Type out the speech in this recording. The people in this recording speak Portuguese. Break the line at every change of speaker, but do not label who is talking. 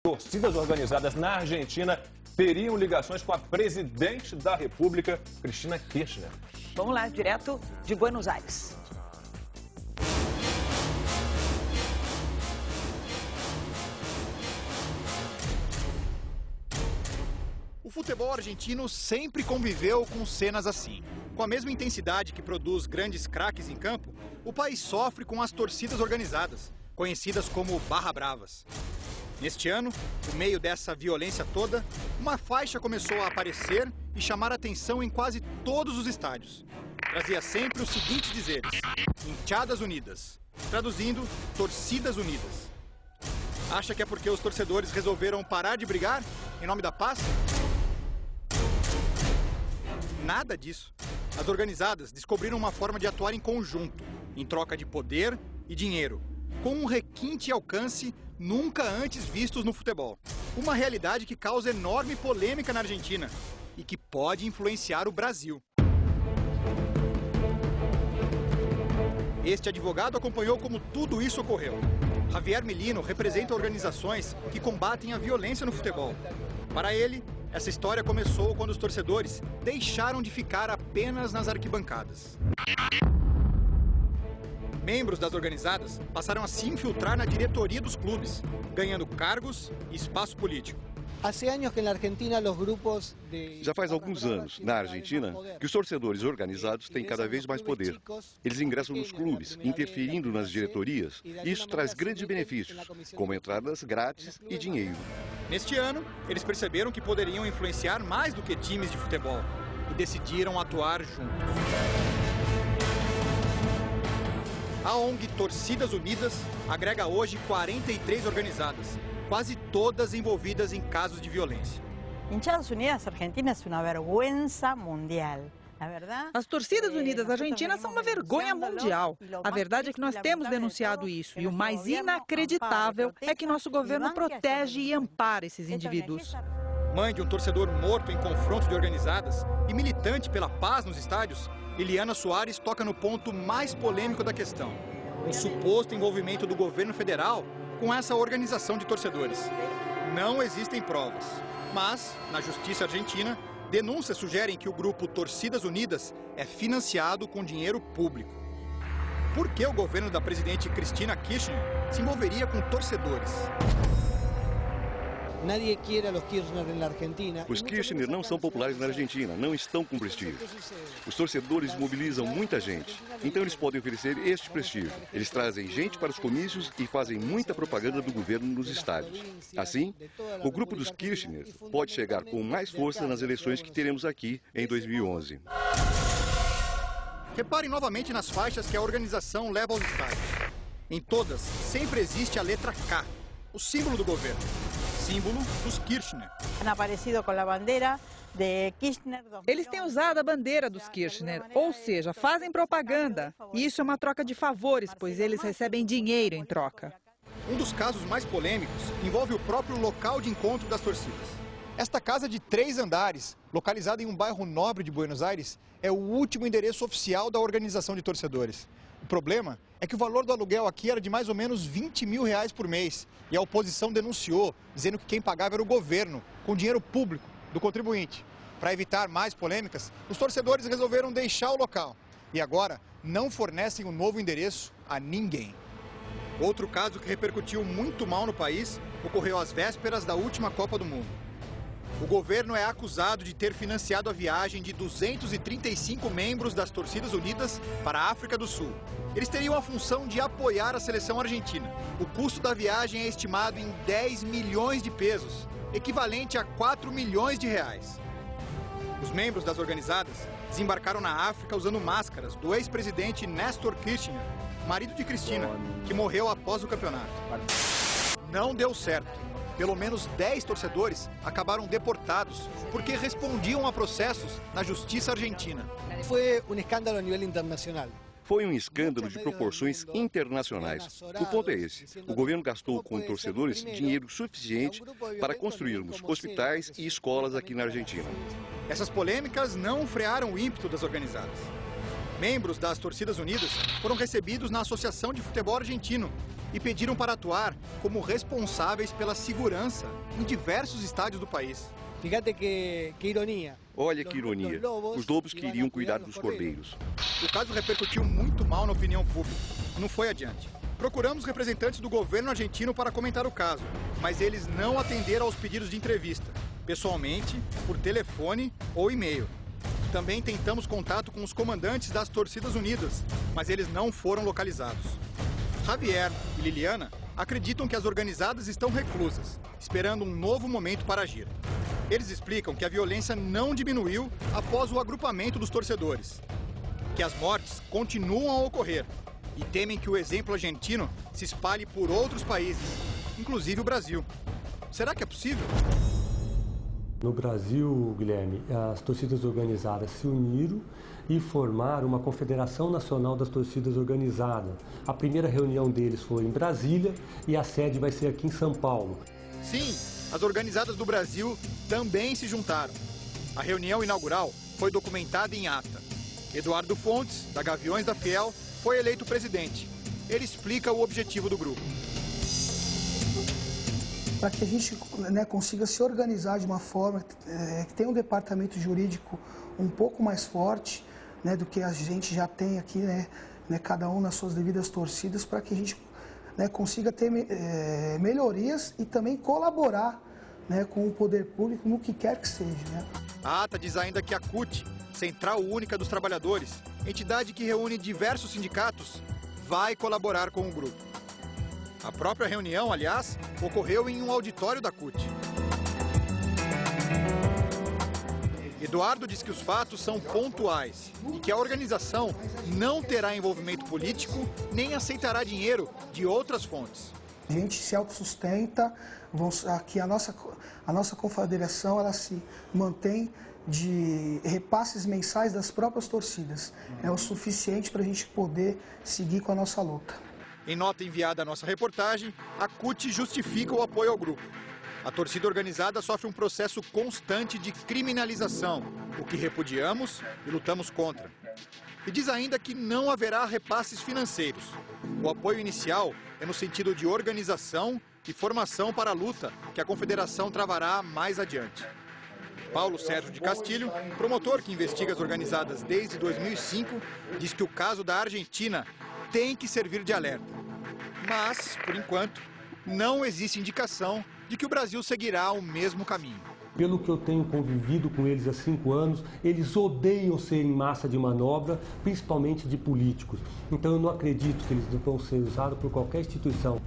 torcidas organizadas na Argentina teriam ligações com a presidente da República, Cristina Kirchner.
Vamos lá, direto de Buenos Aires.
O futebol argentino sempre conviveu com cenas assim. Com a mesma intensidade que produz grandes craques em campo, o país sofre com as torcidas organizadas, conhecidas como Barra Bravas. Neste ano, no meio dessa violência toda, uma faixa começou a aparecer e chamar a atenção em quase todos os estádios. Trazia sempre os seguintes dizeres: Hinchadas Unidas, traduzindo, Torcidas Unidas. Acha que é porque os torcedores resolveram parar de brigar em nome da paz? Nada disso. As organizadas descobriram uma forma de atuar em conjunto, em troca de poder e dinheiro, com um requinte e alcance nunca antes vistos no futebol. Uma realidade que causa enorme polêmica na Argentina e que pode influenciar o Brasil. Este advogado acompanhou como tudo isso ocorreu. Javier Milino representa organizações que combatem a violência no futebol. Para ele, essa história começou quando os torcedores deixaram de ficar apenas nas arquibancadas. Membros das organizadas passaram a se infiltrar na diretoria dos clubes, ganhando cargos e espaço político.
Já faz alguns anos, na Argentina, que os torcedores organizados têm cada vez mais poder. Eles ingressam nos clubes, interferindo nas diretorias, e isso traz grandes benefícios, como entradas grátis e dinheiro.
Neste ano, eles perceberam que poderiam influenciar mais do que times de futebol e decidiram atuar juntos. A ONG Torcidas Unidas agrega hoje 43 organizadas, quase todas envolvidas em casos de violência.
Hinchadas Unidas Argentina é uma vergonha mundial.
As torcidas unidas argentinas são uma vergonha mundial. A verdade é que nós temos denunciado isso e o mais inacreditável é que nosso governo protege e ampara esses indivíduos.
Mãe de um torcedor morto em confronto de organizadas e militante pela paz nos estádios, Eliana Soares toca no ponto mais polêmico da questão: o suposto envolvimento do governo federal com essa organização de torcedores. Não existem provas, mas, na justiça argentina, denúncias sugerem que o grupo Torcidas Unidas é financiado com dinheiro público. Por que o governo da presidente Cristina Kirchner se envolveria com torcedores?
Os Kirchner não são populares na Argentina, não estão com prestígio. Os torcedores mobilizam muita gente, então eles podem oferecer este prestígio. Eles trazem gente para os comícios e fazem muita propaganda do governo nos estádios. Assim, o grupo dos Kirchner pode chegar com mais força nas eleições que teremos aqui em 2011.
Reparem novamente nas faixas que a organização leva aos estádios. Em todas, sempre existe a letra K, o símbolo do governo. Símbolo dos Kirchner.
Eles têm usado a bandeira dos Kirchner, ou seja, fazem propaganda. E isso é uma troca de favores, pois eles recebem dinheiro em troca.
Um dos casos mais polêmicos envolve o próprio local de encontro das torcidas. Esta casa de 3 andares, localizada em um bairro nobre de Buenos Aires, é o último endereço oficial da organização de torcedores. O problema é que o valor do aluguel aqui era de mais ou menos R$20 mil por mês. E a oposição denunciou, dizendo que quem pagava era o governo, com dinheiro público do contribuinte. Para evitar mais polêmicas, os torcedores resolveram deixar o local. E agora não fornecem um novo endereço a ninguém. Outro caso que repercutiu muito mal no país ocorreu às vésperas da última Copa do Mundo. O governo é acusado de ter financiado a viagem de 235 membros das Torcidas Unidas para a África do Sul. Eles teriam a função de apoiar a seleção argentina. O custo da viagem é estimado em 10 milhões de pesos, equivalente a 4 milhões de reais. Os membros das organizadas desembarcaram na África usando máscaras do ex-presidente Néstor Kirchner, marido de Cristina, que morreu após o campeonato. Não deu certo. Pelo menos 10 torcedores acabaram deportados porque respondiam a processos na justiça argentina.
Foi um escândalo a nível internacional.
Foi um escândalo de proporções internacionais. O ponto é esse: o governo gastou com torcedores dinheiro suficiente para construirmos hospitais e escolas aqui na Argentina.
Essas polêmicas não frearam o ímpeto das organizadas. Membros das Torcidas Unidas foram recebidos na Associação de Futebol Argentino e pediram para atuar como responsáveis pela segurança em diversos estádios do país.
Fíjate que ironía.
Olha que ironia, os lobos queriam cuidar dos cordeiros.
O caso repercutiu muito mal na opinião pública. Não foi adiante. Procuramos representantes do governo argentino para comentar o caso, mas eles não atenderam aos pedidos de entrevista, pessoalmente, por telefone ou e-mail. Também tentamos contato com os comandantes das torcidas unidas, mas eles não foram localizados. Javier e Liliana acreditam que as organizadas estão reclusas, esperando um novo momento para agir. Eles explicam que a violência não diminuiu após o agrupamento dos torcedores, que as mortes continuam a ocorrer e temem que o exemplo argentino se espalhe por outros países, inclusive o Brasil. Será que é possível?
No Brasil, Guilherme, as torcidas organizadas se uniram e formaram uma Confederação Nacional das Torcidas Organizadas. A primeira reunião deles foi em Brasília e a sede vai ser aqui em São Paulo.
Sim, as organizadas do Brasil também se juntaram. A reunião inaugural foi documentada em ata. Eduardo Fontes, da Gaviões da Fiel, foi eleito presidente. Ele explica o objetivo do grupo.
Para que a gente consiga se organizar de uma forma que tenha um departamento jurídico um pouco mais forte do que a gente já tem aqui, cada um nas suas devidas torcidas, para que a gente consiga ter melhorias e também colaborar com o poder público no que quer que seja.
A ata diz ainda que a CUT, Central Única dos Trabalhadores, entidade que reúne diversos sindicatos, vai colaborar com o grupo. A própria reunião, aliás, ocorreu em um auditório da CUT. Eduardo diz que os fatos são pontuais e que a organização não terá envolvimento político nem aceitará dinheiro de outras fontes.
A gente se autossustenta, aqui a nossa confederação ela se mantém de repasses mensais das próprias torcidas. É o suficiente para a gente poder seguir com a nossa luta.
Em nota enviada à nossa reportagem, a CUT justifica o apoio ao grupo. A torcida organizada sofre um processo constante de criminalização, o que repudiamos e lutamos contra. E diz ainda que não haverá repasses financeiros. O apoio inicial é no sentido de organização e formação para a luta que a Confederação travará mais adiante. Paulo Sérgio de Castilho, promotor que investiga as organizadas desde 2005, diz que o caso da Argentina tem que servir de alerta. Mas, por enquanto, não existe indicação de que o Brasil seguirá o mesmo caminho.
Pelo que eu tenho convivido com eles há 5 anos, eles odeiam ser em massa de manobra, principalmente de políticos. Então eu não acredito que eles vão ser usados por qualquer instituição.